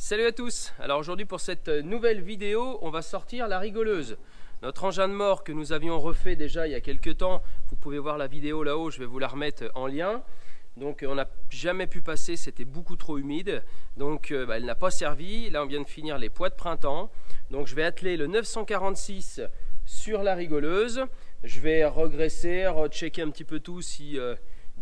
Salut à tous. Alors aujourd'hui pour cette nouvelle vidéo, on va sortir la rigoleuse. Notre engin de mort que nous avions refait déjà il y a quelques temps, vous pouvez voir la vidéo là-haut, je vais vous la remettre en lien. Donc on n'a jamais pu passer, c'était beaucoup trop humide, donc elle n'a pas servi. Là on vient de finir les poids de printemps, donc je vais atteler le 946 sur la rigoleuse. Je vais regresser, rechecker un petit peu tout si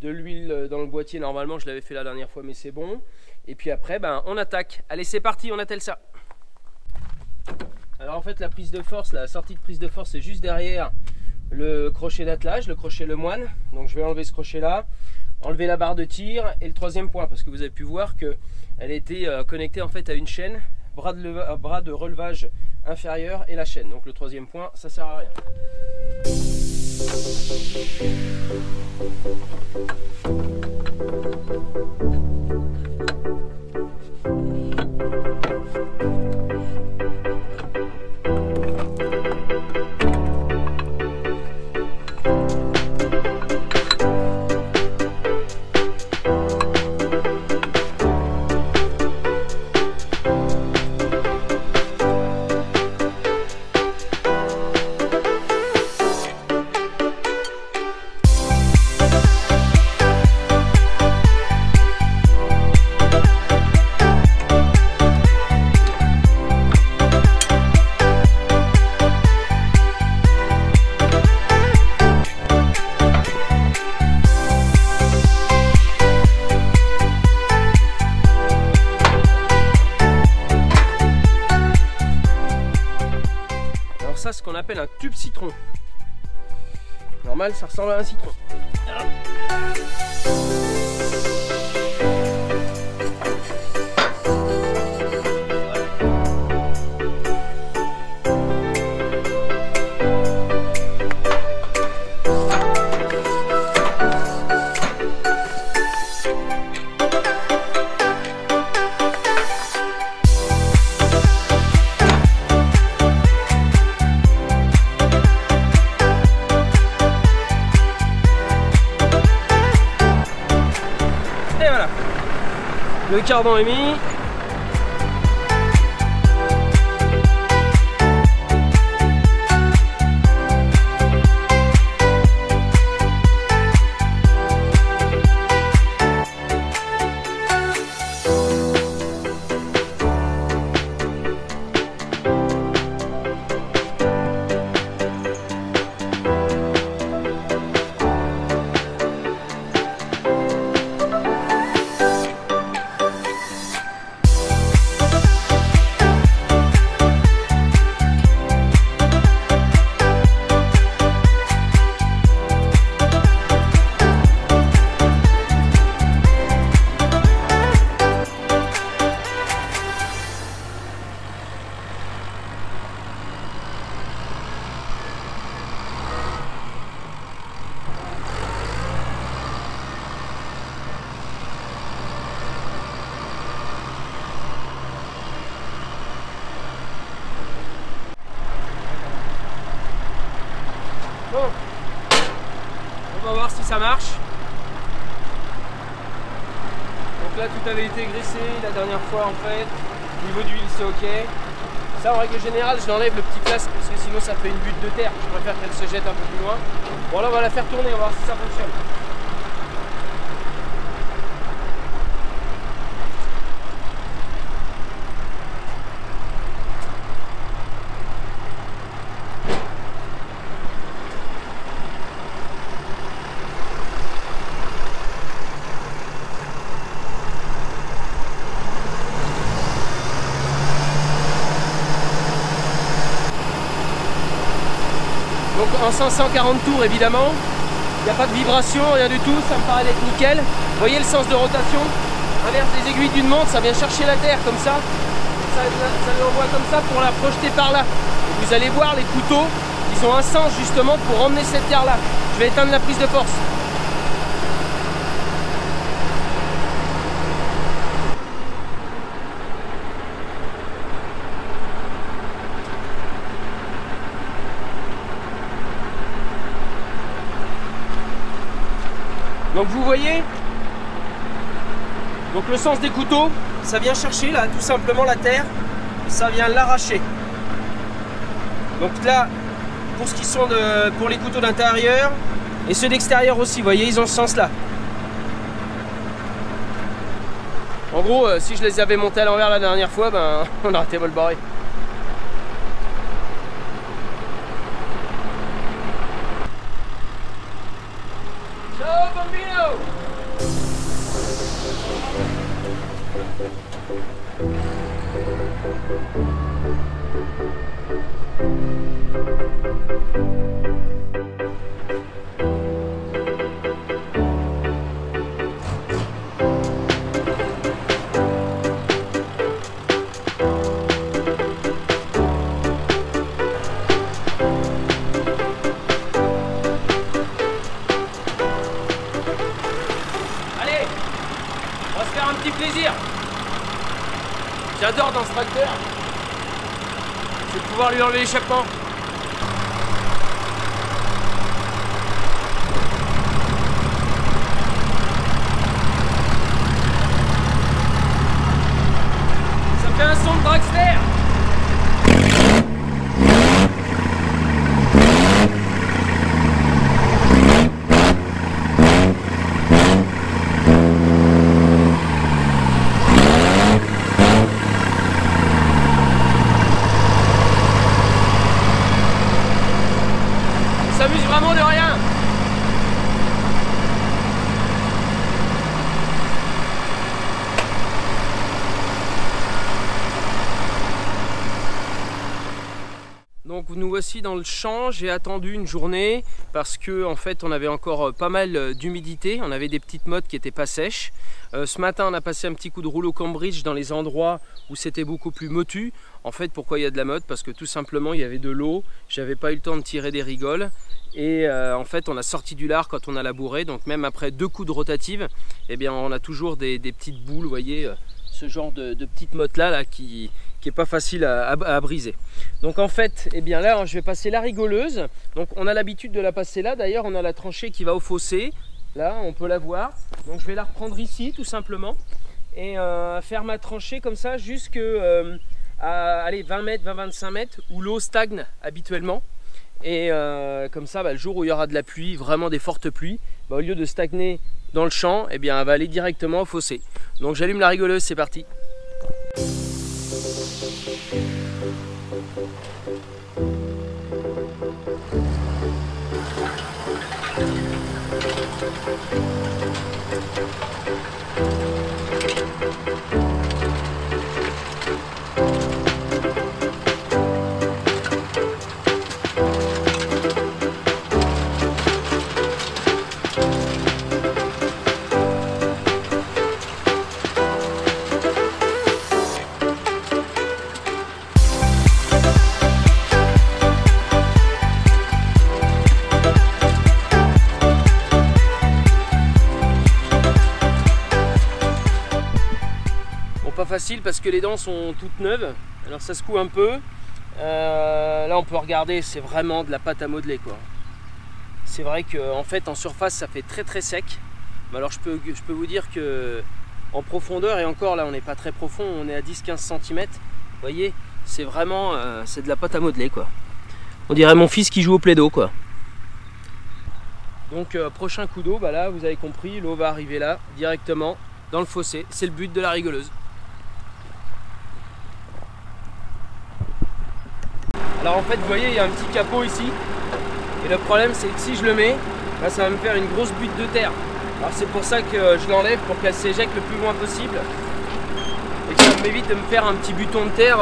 de l'huile dans le boîtier, normalement je l'avais fait la dernière fois mais c'est bon. Et puis après on attaque. Allez c'est parti, on attelle ça. Alors en fait la prise de force, la sortie de prise de force est juste derrière le crochet d'attelage, le crochet lemoine. Donc je vais enlever ce crochet là, enlever la barre de tir et le troisième point parce que vous avez pu voir que elle était connectée en fait à une chaîne, bras de relevage inférieur et la chaîne. Donc le troisième point ça sert à rien. Ça, ce qu'on appelle un tube citron. Normal, ça ressemble à un citron. Et voilà, le cardan est mis. Bon, on va voir si ça marche. Donc là tout avait été graissé la dernière fois en fait. Niveau d'huile c'est ok. Ça en règle générale je l'enlève le petit casque parce que sinon ça fait une butte de terre. Je préfère qu'elle se jette un peu plus loin. Bon là on va la faire tourner, on va voir si ça fonctionne. Donc en 540 tours évidemment, il n'y a pas de vibration, rien du tout, ça me paraît d'être nickel. Vous voyez le sens de rotation, inverse des aiguilles d'une montre, ça vient chercher la terre comme ça l'envoie comme ça pour la projeter par là. Et vous allez voir les couteaux, ils ont un sens justement pour emmener cette terre là. Je vais éteindre la prise de force. Donc vous voyez, donc le sens des couteaux, ça vient chercher là tout simplement la terre, et ça vient l'arracher. Donc là, pour ce qui sont pour les couteaux d'intérieur et ceux d'extérieur aussi, vous voyez, ils ont ce sens là. En gros, si je les avais montés à l'envers la dernière fois, ben on aurait été mal barré. Ciao bambino! On va se faire un petit plaisir. J'adore dans ce tracteur, c'est de pouvoir lui enlever l'échappement. Ça fait un son de dragster. On s'amuse vraiment de rien. Donc nous voici dans le champ. J'ai attendu une journée parce que en fait on avait encore pas mal d'humidité, on avait des petites mottes qui n'étaient pas sèches. Ce matin on a passé un petit coup de rouleau Cambridge dans les endroits où c'était beaucoup plus motu. En fait pourquoi il y a de la motte? Parce que tout simplement il y avait de l'eau, j'avais pas eu le temps de tirer des rigoles. Et en fait on a sorti du lard quand on a labouré, donc même après 2 coups de rotative, eh bien on a toujours des petites boules, vous voyez, ce genre de petites mottes là qui est pas facile à briser. Donc en fait, eh bien là je vais passer la rigoleuse. Donc on a l'habitude de la passer là, d'ailleurs on a la tranchée qui va au fossé, là on peut la voir. Donc je vais la reprendre ici tout simplement et faire ma tranchée comme ça jusqu'à allez, 20 mètres, 20-25 mètres où l'eau stagne habituellement. Et comme ça, le jour où il y aura de la pluie, vraiment des fortes pluies, au lieu de stagner dans le champ, eh bien, elle va aller directement au fossé. Donc j'allume la rigoleuse, c'est parti. Pas facile parce que les dents sont toutes neuves, alors ça secoue un peu. Là on peut regarder, c'est vraiment de la pâte à modeler quoi. C'est vrai que en fait en surface ça fait très sec, mais alors je peux vous dire que en profondeur, et encore là on n'est pas très profond, on est à 10-15 cm, vous voyez, c'est vraiment c'est de la pâte à modeler quoi. On dirait mon fils qui joue au plaido quoi. Donc prochain coup d'eau, là vous avez compris, l'eau va arriver là directement dans le fossé, c'est le but de la rigoleuse. Alors en fait vous voyez il y a un petit capot ici et le problème c'est que si je le mets, là ça va me faire une grosse butte de terre. Alors c'est pour ça que je l'enlève pour qu'elle s'éjecte le plus loin possible et que ça m'évite de me faire un petit buton de terre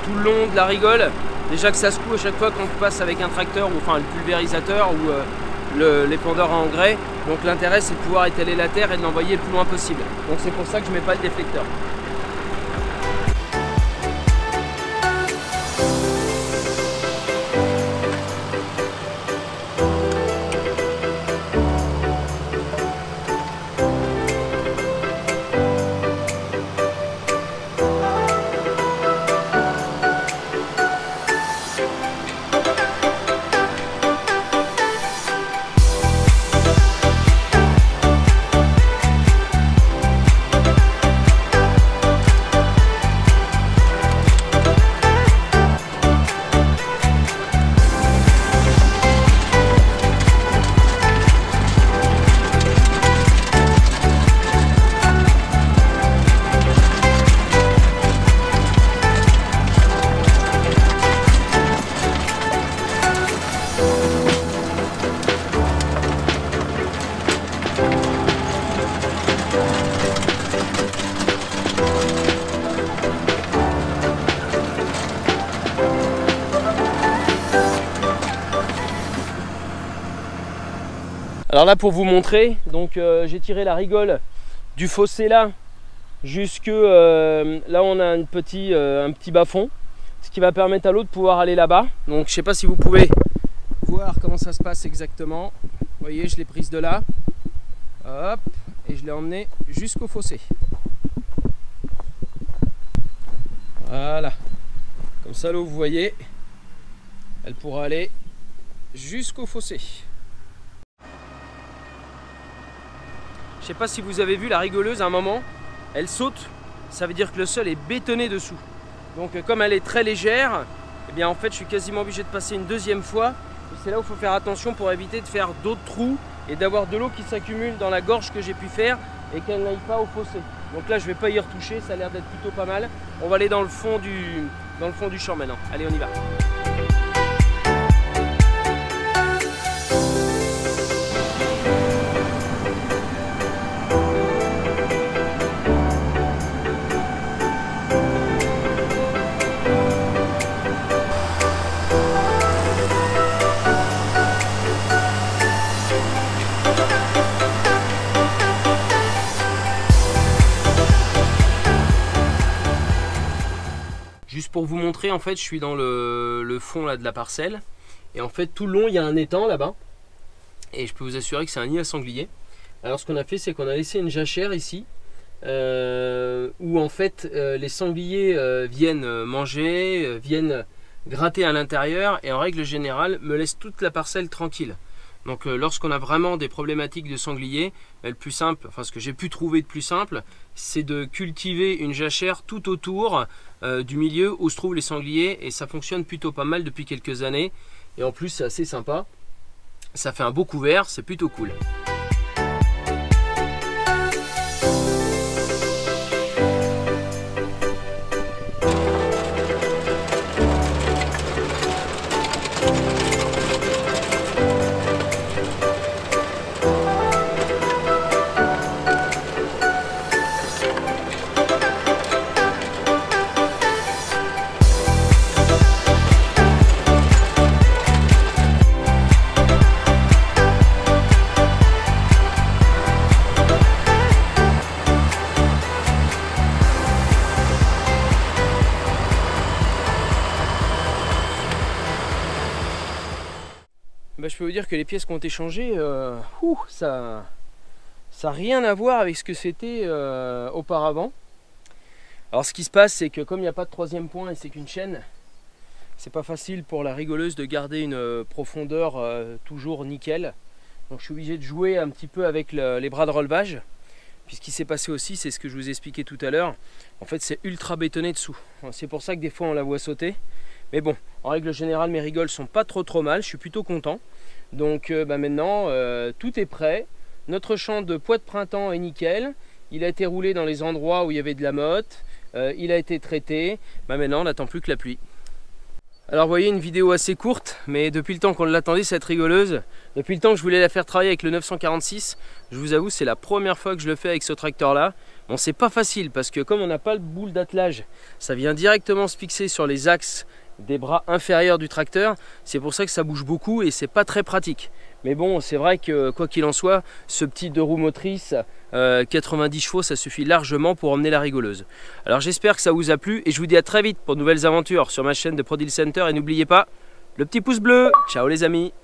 tout le long de la rigole. Déjà que ça secoue à chaque fois qu'on passe avec un tracteur ou enfin le pulvérisateur ou l'épandeur à engrais. Donc l'intérêt c'est de pouvoir étaler la terre et de l'envoyer le plus loin possible. Donc c'est pour ça que je ne mets pas le déflecteur. Alors là pour vous montrer, donc j'ai tiré la rigole du fossé là jusque là on a un petit bas-fond, ce qui va permettre à l'eau de pouvoir aller là-bas. Donc je sais pas si vous pouvez voir comment ça se passe exactement. Vous voyez, je l'ai prise de là, hop, et je l'ai emmenée jusqu'au fossé. Voilà, comme ça l'eau, vous voyez, elle pourra aller jusqu'au fossé. Je sais pas si vous avez vu la rigoleuse à un moment, elle saute, ça veut dire que le sol est bétonné dessous. Donc comme elle est très légère, eh bien en fait je suis quasiment obligé de passer une deuxième fois. C'est là où il faut faire attention pour éviter de faire d'autres trous et d'avoir de l'eau qui s'accumule dans la gorge que j'ai pu faire et qu'elle n'aille pas au fossé. Donc là je vais pas y retoucher, ça a l'air d'être plutôt pas mal. On va aller dans le fond du champ maintenant. Allez, on y va. Juste pour vous montrer, en fait, je suis dans le fond là, de la parcelle. Et en fait, tout le long, il y a un étang là-bas. Et je peux vous assurer que c'est un nid à sanglier. Alors, ce qu'on a fait, c'est qu'on a laissé une jachère ici. Où en fait, les sangliers viennent manger, viennent gratter à l'intérieur. Et en règle générale, me laissent toute la parcelle tranquille. Donc lorsqu'on a vraiment des problématiques de sangliers, le plus simple, enfin ce que j'ai pu trouver de plus simple, c'est de cultiver une jachère tout autour du milieu où se trouvent les sangliers, et ça fonctionne plutôt pas mal depuis quelques années. Et en plus c'est assez sympa, ça fait un beau couvert, c'est plutôt cool. Je peux vous dire que les pièces qui ont été changées, ça n'a rien à voir avec ce que c'était auparavant. Alors ce qui se passe, c'est que comme il n'y a pas de troisième point et c'est qu'une chaîne, c'est pas facile pour la rigoleuse de garder une profondeur toujours nickel. Donc je suis obligé de jouer un petit peu avec les bras de relevage. Puis ce qui s'est passé aussi, c'est ce que je vous ai expliqué tout à l'heure. En fait, c'est ultra bétonné dessous. C'est pour ça que des fois on la voit sauter. Mais bon, en règle générale, mes rigoles sont pas trop mal, je suis plutôt content. Donc maintenant, tout est prêt. Notre champ de pois de printemps est nickel. Il a été roulé dans les endroits où il y avait de la motte. Il a été traité. Maintenant, on n'attend plus que la pluie. Alors vous voyez, une vidéo assez courte, mais depuis le temps qu'on l'attendait cette rigoleuse, depuis le temps que je voulais la faire travailler avec le 946, je vous avoue, c'est la première fois que je le fais avec ce tracteur-là. Bon, c'est pas facile parce que comme on n'a pas le boule d'attelage, ça vient directement se fixer sur les axes des bras inférieurs du tracteur. C'est pour ça que ça bouge beaucoup et c'est pas très pratique. Mais bon, c'est vrai que quoi qu'il en soit, ce petit 2 roues motrices 90 chevaux, ça suffit largement pour emmener la rigoleuse. Alors j'espère que ça vous a plu et je vous dis à très vite pour de nouvelles aventures sur ma chaîne de ProDeal Center. Et n'oubliez pas le petit pouce bleu. Ciao les amis.